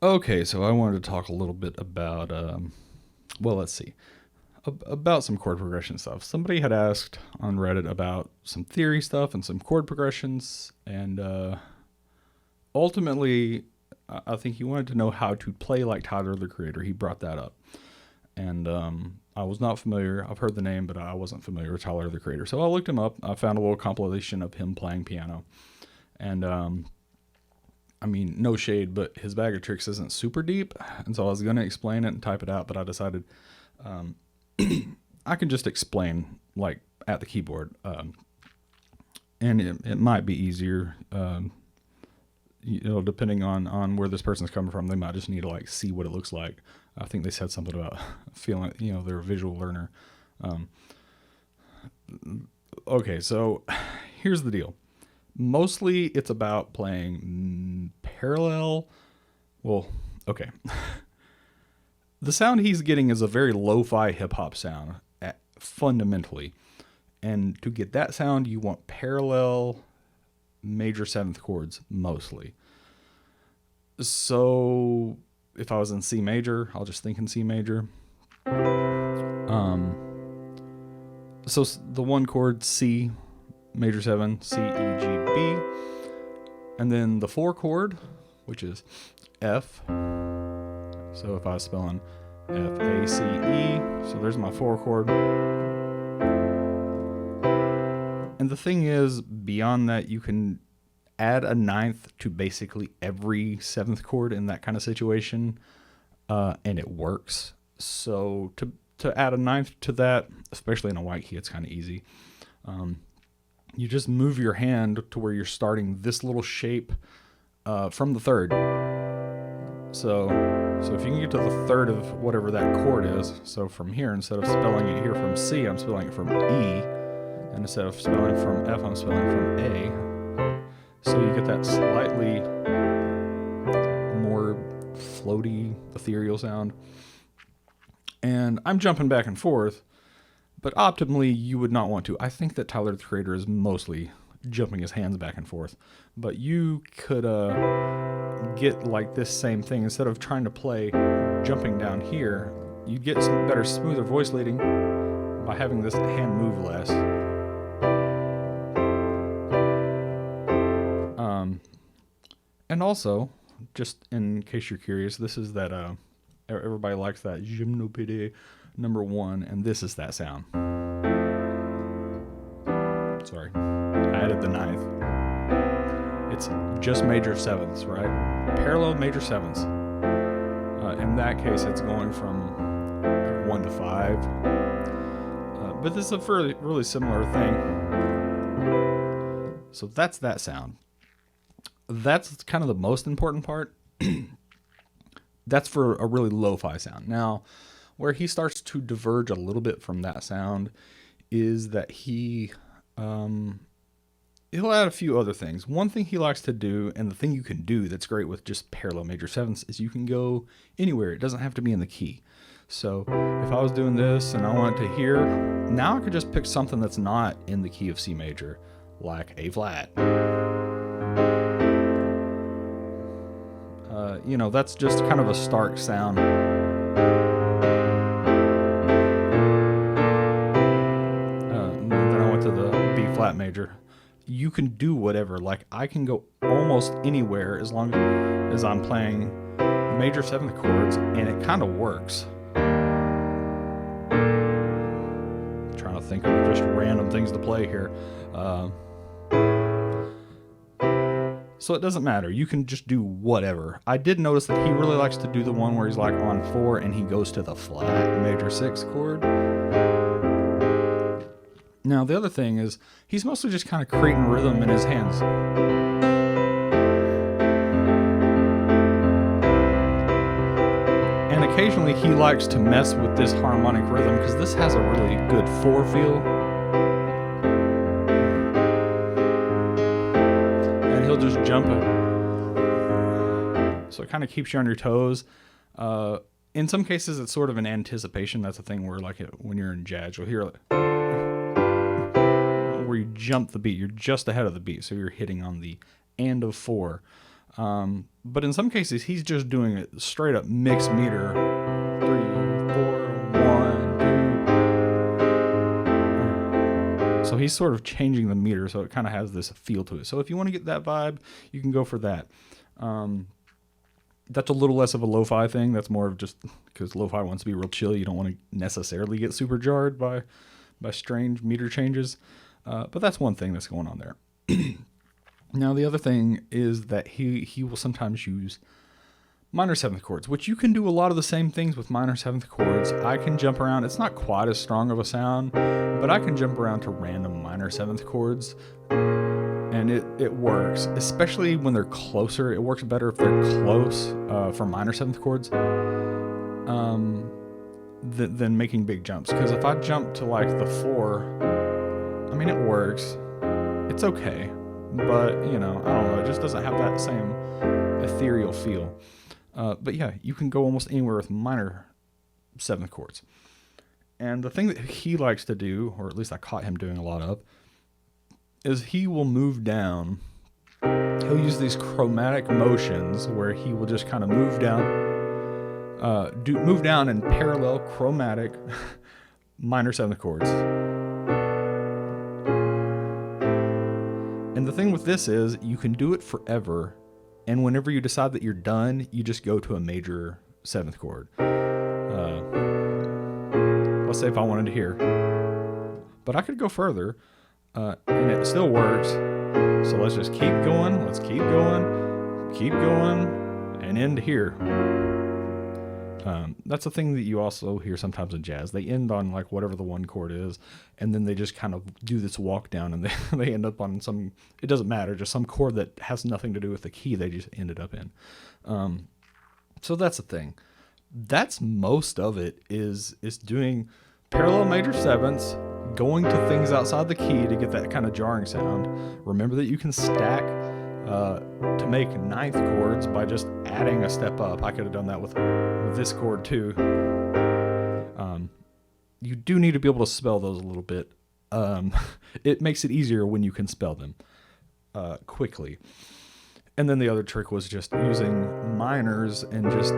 Okay, so I wanted to talk a little bit about, well, let's see, about some chord progression stuff. Somebody had asked on Reddit about some theory stuff and some chord progressions, and ultimately, I think he wanted to know how to play like Tyler the Creator. He brought that up, and I was not familiar. I've heard the name, but I wasn't familiar with Tyler the Creator. So I looked him up. I found a little compilation of him playing piano, and I mean, no shade, but his bag of tricks isn't super deep, and so I was going to explain it and type it out, but I decided I can just explain like at the keyboard, and it might be easier. Depending on where this person's coming from, they might just need to like see what it looks like. I think they said something about feeling, they're a visual learner. Okay, so here's the deal. Mostly it's about playing parallel. Well, okay. The sound he's getting is a very lo-fi hip-hop sound, fundamentally. And to get that sound, you want parallel major seventh chords, mostly. So if I was in C major, I'll just think in C major. So the one chord, C, major 7, C, E, G, B. And then the 4 chord, which is F. So if I was spelling F, A, C, E, so there's my 4 chord. And the thing is, beyond that, you can add a ninth to basically every 7th chord in that kind of situation, and it works. So to add a ninth to that, especially in a white key, it's kind of easy. You just move your hand to where you're starting this little shape from the third. So if you can get to the third of whatever that chord is, so from here, instead of spelling it here from C, I'm spelling it from E, and instead of spelling from F, I'm spelling from A. So you get that slightly more floaty, ethereal sound. And I'm jumping back and forth, but optimally, you would not want to. I think that Tyler the Creator is mostly jumping his hands back and forth. But you could get like this same thing. Instead of trying to play jumping down here, you get some better, smoother voice leading by having this hand move less. And also, just in case you're curious, this is that everybody likes that gymnopédie number 1, and this is that sound. Sorry, I added the ninth. It's just major 7ths, right? Parallel major 7ths. In that case, it's going from 1 to 5. But this is a really similar thing. So that's that sound. That's kind of the most important part. That's for a really lo-fi sound. Now, where he starts to diverge a little bit from that sound is that he'll add a few other things. One thing he likes to do, and the thing you can do that's great with just parallel major 7ths, is you can go anywhere. It doesn't have to be in the key. So if I was doing this and I wanted to hear, now I could just pick something that's not in the key of C major, like A flat. That's just kind of a stark sound. Then I went to the B flat major. You can do whatever. Like, I can go almost anywhere as long as I'm playing major 7th chords, and it kind of works. Trying to think of just random things to play here. So it doesn't matter. You can just do whatever. I did notice that he really likes to do the one where he's like on 4 and he goes to the flat major 6 chord. Now, the other thing is he's mostly just kind of creating rhythm in his hands. And occasionally he likes to mess with this harmonic rhythm because this has a really good 4 feel. He'll just jump it. So it kind of keeps you on your toes. In some cases, it's sort of an anticipation. That's a thing where, like, when you're in jazz, you'll hear where you jump the beat. You're just ahead of the beat, so you're hitting on the and of 4. But in some cases, he's just doing it straight up mixed meter. 3, 4, 1, 2. So he's sort of changing the meter, so it kind of has this feel to it. So if you want to get that vibe, you can go for that. That's a little less of a lo-fi thing. That's more of just because lo-fi wants to be real chill. You don't want to necessarily get super jarred by strange meter changes. But that's one thing that's going on there. Now, the other thing is that he will sometimes use minor seventh chords, which you can do a lot of the same things with minor seventh chords. I can jump around. It's not quite as strong of a sound, but I can jump around to random minor seventh chords, and it works, especially when they're closer. It works better if they're close for minor seventh chords than making big jumps. Because if I jump to like the 4, I mean, it works. It's okay. But, I don't know, it just doesn't have that same ethereal feel. But yeah, you can go almost anywhere with minor seventh chords. And the thing that he likes to do, or at least I caught him doing a lot of, is he will move down. He'll use these chromatic motions where he will just kind of move down in parallel chromatic minor seventh chords. And the thing with this is you can do it forever, and whenever you decide that you're done, you just go to a major seventh chord. Let's say if I wanted to hear. But I could go further, and it still works. So let's just keep going. Let's keep going, and end here. That's a thing that you also hear sometimes in jazz. They end on like whatever the one chord is, and then they just kind of do this walk down, and they end up on some, it doesn't matter, just some chord that has nothing to do with the key they just ended up in. So that's the thing. That's most of it is doing parallel major sevenths, going to things outside the key to get that kind of jarring sound. Remember that you can stack to make ninth chords by just adding a step up. I could have done that with this chord too. You do need to be able to spell those a little bit. It makes it easier when you can spell them quickly. And then the other trick was just using minors and just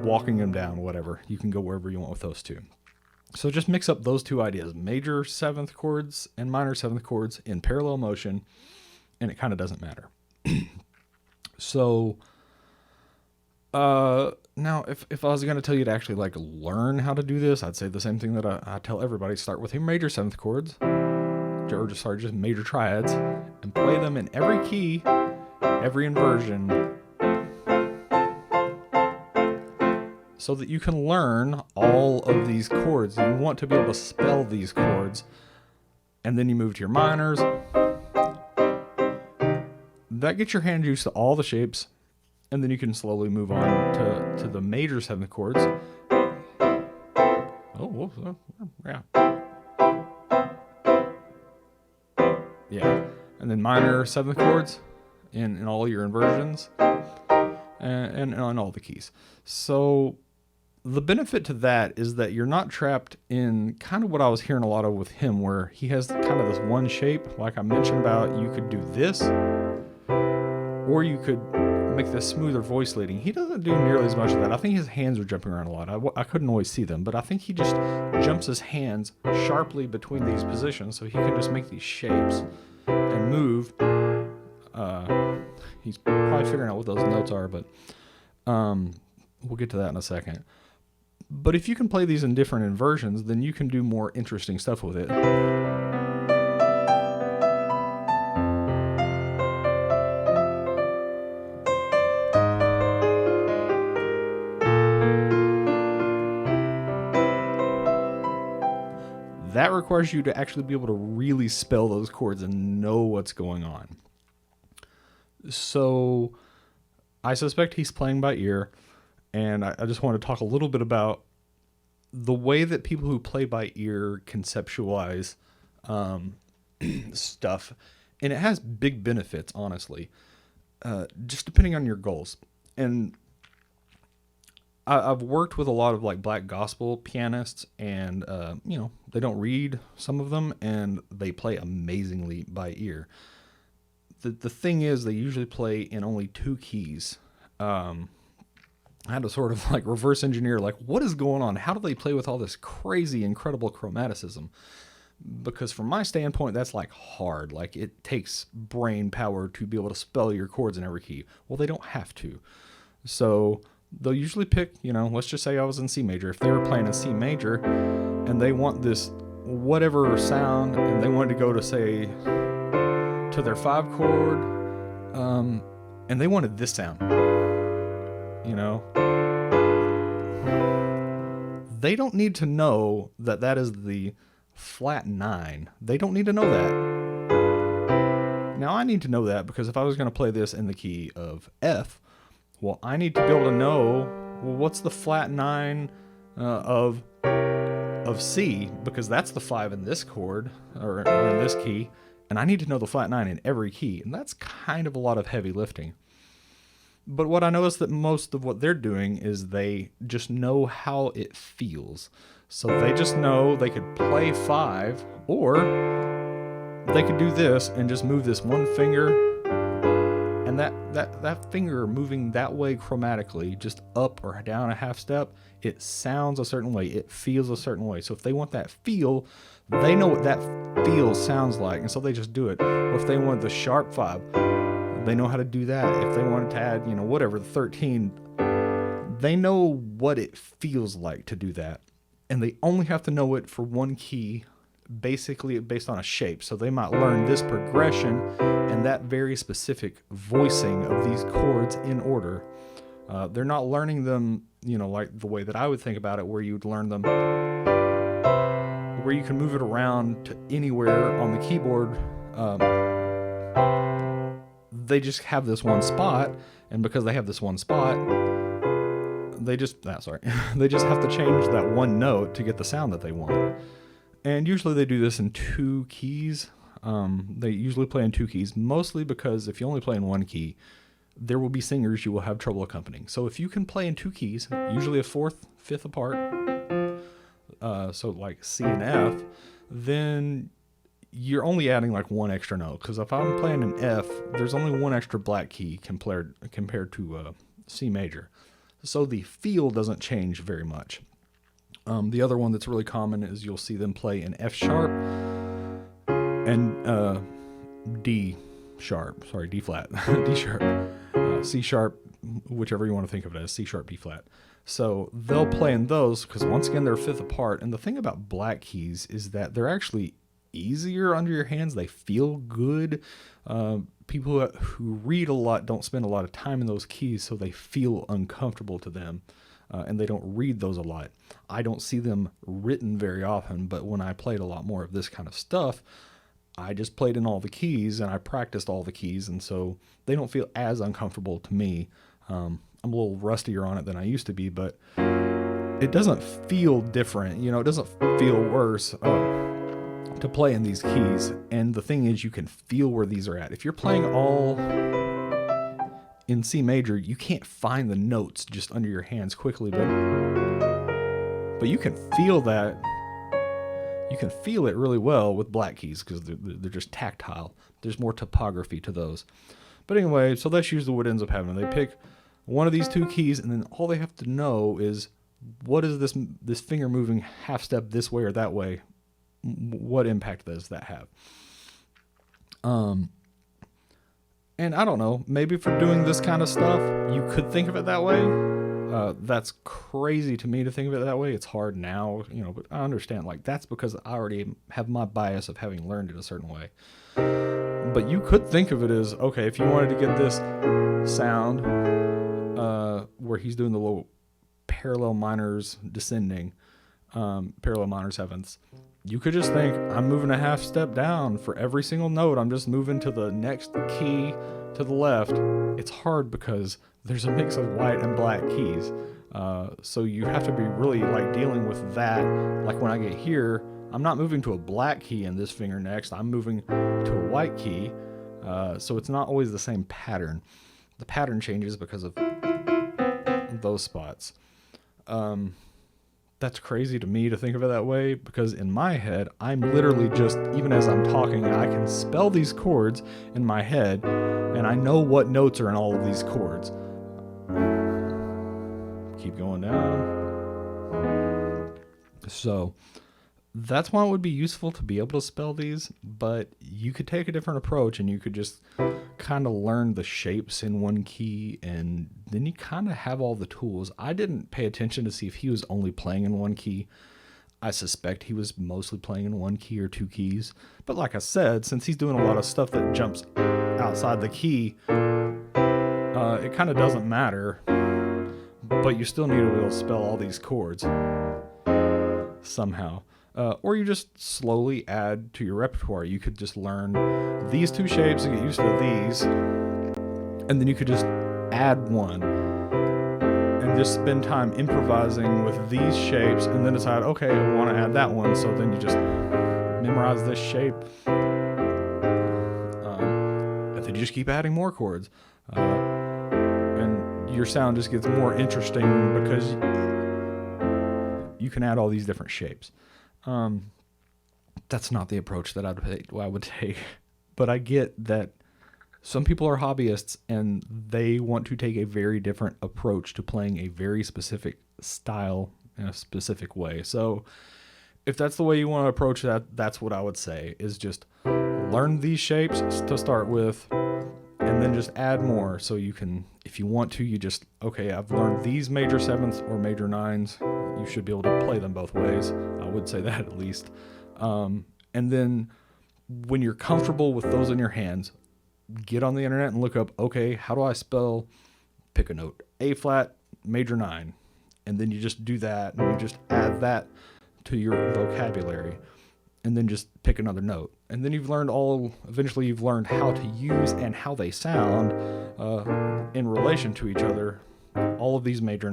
walking them down, whatever. You can go wherever you want with those two. So just mix up those two ideas, major seventh chords and minor seventh chords in parallel motion, and it kind of doesn't matter. So now if I was going to tell you to actually like learn how to do this, I'd say the same thing that I tell everybody: start with your major seventh chords, or just major triads, and play them in every key, every inversion, so that you can learn all of these chords. You want to be able to spell these chords, and then you move to your minors. That gets your hand used to all the shapes, and then you can slowly move on to the major seventh chords. Yeah. And then minor seventh chords in all your inversions and on all the keys. So the benefit to that is that you're not trapped in kind of what I was hearing a lot of with him, where he has kind of this one shape. Like I mentioned about, you could do this, or you could make this smoother voice leading. He doesn't do nearly as much of that. I think his hands are jumping around a lot. I couldn't always see them, but I think he just jumps his hands sharply between these positions, so he can just make these shapes and move. He's probably figuring out what those notes are, but we'll get to that in a second. But if you can play these in different inversions, then you can do more interesting stuff with it. That requires you to actually be able to really spell those chords and know what's going on. So I suspect he's playing by ear, and I just want to talk a little bit about the way that people who play by ear conceptualize stuff. And it has big benefits, honestly, just depending on your goals. And I've worked with a lot of like black gospel pianists, and they don't read, some of them, and they play amazingly by ear. the thing is, they usually play in only 2 keys. I had to sort of like reverse engineer, like, what is going on? How do they play with all this crazy, incredible chromaticism? Because from my standpoint, that's like hard. Like, it takes brain power to be able to spell your chords in every key. Well, they don't have to. So they'll usually pick, let's just say I was in C major. If they were playing in C major and they want this whatever sound, and they wanted to go to, say, to their 5 chord, and they wanted this sound, they don't need to know that that is the flat 9. They don't need to know that. Now, I need to know that, because if I was going to play this in the key of F, well, I need to be able to know, well, what's the flat 9 of C, because that's the 5 in this chord, or in this key, and I need to know the flat 9 in every key, and that's kind of a lot of heavy lifting. But what I noticed that most of what they're doing is they just know how it feels. So they just know they could play 5, or they could do this and just move this one finger, and that finger moving that way chromatically, just up or down a half step, it sounds a certain way, it feels a certain way. So if they want that feel, they know what that feel sounds like, and so they just do it. Or if they want the sharp 5, they know how to do that. If they wanted to add, whatever, the 13, they know what it feels like to do that. And they only have to know it for one key, basically based on a shape. So they might learn this progression and that very specific voicing of these chords in order. They're not learning them, like the way that I would think about it, where you'd learn them, where you can move it around to anywhere on the keyboard. They just have this one spot, and because they have this one spot, they just have to change that one note to get the sound that they want. And usually they do this in 2 keys. They usually play in 2 keys, mostly because if you only play in 1 key, there will be singers you will have trouble accompanying. So if you can play in 2 keys, usually a 4th, 5th apart, so like C and F, then you're only adding like 1 extra note. Because if I'm playing an F, there's only 1 extra black key compared to C major. So the feel doesn't change very much. The other one that's really common is you'll see them play in F sharp and D flat, D sharp, C sharp, whichever you want to think of it as, C sharp, D flat. So they'll play in those because, once again, they're 5th apart. And the thing about black keys is that they're actually easier under your hands. They feel good. People who read a lot don't spend a lot of time in those keys, so they feel uncomfortable to them, and they don't read those a lot. I don't see them written very often, but when I played a lot more of this kind of stuff, I just played in all the keys and I practiced all the keys, and so they don't feel as uncomfortable to me. I'm a little rustier on it than I used to be, but it doesn't feel different. It doesn't feel worse to play in these keys. And the thing is, you can feel where these are at. If you're playing all in C major, you can't find the notes just under your hands quickly, but you can feel that. You can feel it really well with black keys because they're just tactile. There's more topography to those. But anyway, so that's usually what ends up happening. They pick one of these 2 keys, and then all they have to know is, what is this finger moving half step this way or that way? What impact does that have? And I don't know, maybe for doing this kind of stuff, you could think of it that way. That's crazy to me to think of it that way. It's hard now, but I understand. Like, that's because I already have my bias of having learned it a certain way. But you could think of it as, okay, if you wanted to get this sound, where he's doing the little parallel minors descending, parallel minor 7ths, you could just think, I'm moving a half step down for every single note. I'm just moving to the next key to the left. It's hard because there's a mix of white and black keys. So you have to be really dealing with that. Like when I get here, I'm not moving to a black key in this finger next. I'm moving to a white key. So it's not always the same pattern. The pattern changes because of those spots. that's crazy to me to think of it that way, because in my head, I'm literally just, even as I'm talking, I can spell these chords in my head, and I know what notes are in all of these chords. Keep going down. So that's why it would be useful to be able to spell these, but you could take a different approach and you could just kind of learn the shapes in one key, and then you kind of have all the tools. I didn't pay attention to see if he was only playing in one key. I suspect he was mostly playing in one key or two keys, but like I said, since he's doing a lot of stuff that jumps outside the key, it kind of doesn't matter, but you still need to be able to spell all these chords somehow. Or you just slowly add to your repertoire. You could just learn these two shapes and get used to these, and then you could just add one and just spend time improvising with these shapes, and then decide, okay, I want to add that one. So then you just memorize this shape, and then you just keep adding more chords, and your sound just gets more interesting because you can add all these different shapes. That's not the approach that I would take, but I get that some people are hobbyists and they want to take a very different approach to playing a very specific style in a specific way. So if that's the way you want to approach that, that's what I would say, is just learn these shapes to start with, and then just add more. So you can, if you want to, you just, okay, I've learned these major sevenths or major nines. You should be able to play them both ways. I would say that at least. And then when you're comfortable with those in your hands, get on the internet and look up, okay, how do I spell, pick a note, A flat, major 9. And then you just do that, and you just add that to your vocabulary, and then just pick another note. And then eventually you've learned how to use and how they sound in relation to each other. All of these major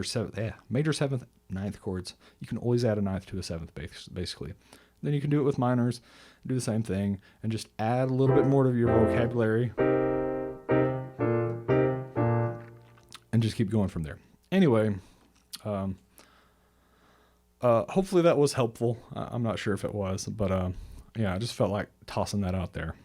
seventh, ninth chords. You can always add a ninth to a seventh, basically. Then you can do it with minors, do the same thing, and just add a little bit more to your vocabulary, and just keep going from there. Anyway, hopefully that was helpful. I'm not sure if it was, but yeah, I just felt like tossing that out there.